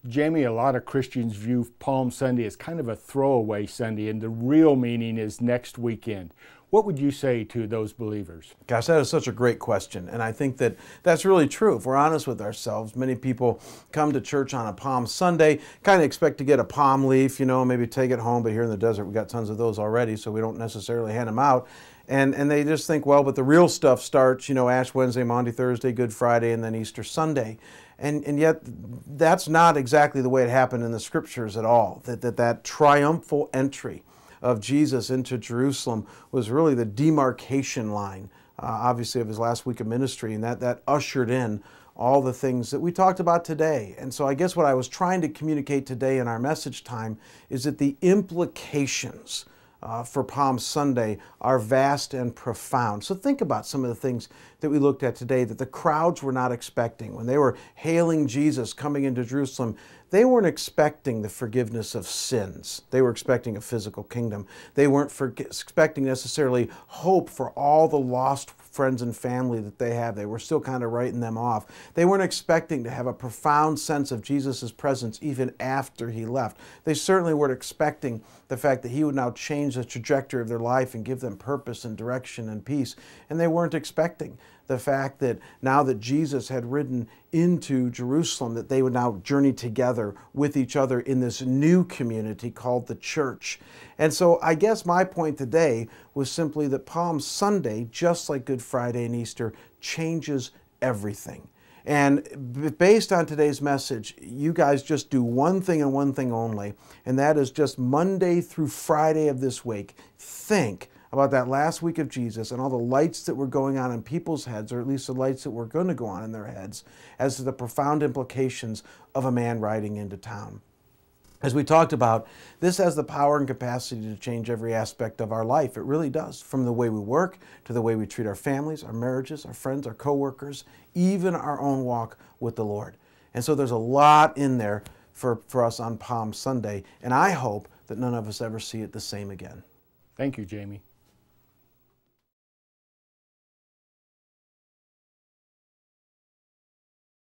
Jamie, a lot of Christians view Palm Sunday as kind of a throwaway Sunday, and the real meaning is next weekend. What would you say to those believers? Gosh, that is such a great question. And I think that that's really true. If we're honest with ourselves, many people come to church on a Palm Sunday, kind of expect to get a palm leaf, maybe take it home. But here in the desert, we got tons of those already, so we don't necessarily hand them out. And they just think, well, but the real stuff starts, Ash Wednesday, Maundy, Thursday, Good Friday, and then Easter Sunday. And yet that's not exactly the way it happened in the scriptures at all. That triumphal entry of Jesus into Jerusalem was really the demarcation line, obviously, of his last week of ministry, and that ushered in all the things that we talked about today. And so I guess what I was trying to communicate today in our message time is that the implications for Palm Sunday are vast and profound. So think about some of the things that we looked at today that the crowds were not expecting. When they were hailing Jesus coming into Jerusalem, they weren't expecting the forgiveness of sins. They were expecting a physical kingdom. They weren't expecting necessarily hope for all the lost friends and family that they have. They were still kind of writing them off. They weren't expecting to have a profound sense of Jesus' presence even after he left. They certainly weren't expecting the fact that he would now change the trajectory of their life and give them purpose and direction and peace. And they weren't expecting the fact that now that Jesus had ridden into Jerusalem, that they would now journey together with each other in this new community called the church. And so I guess my point today was simply that Palm Sunday, just like Good Friday and Easter, changes everything. And based on today's message, you guys just do one thing and one thing only, and that is just Monday through Friday of this week, think about that last week of Jesus and all the lights that were going on in people's heads, or at least the lights that were going to go on in their heads, as to the profound implications of a man riding into town. As we talked about, this has the power and capacity to change every aspect of our life. It really does, from the way we work to the way we treat our families, our marriages, our friends, our coworkers, even our own walk with the Lord. And so there's a lot in there for us on Palm Sunday, and I hope that none of us ever see it the same again. Thank you, Jamie.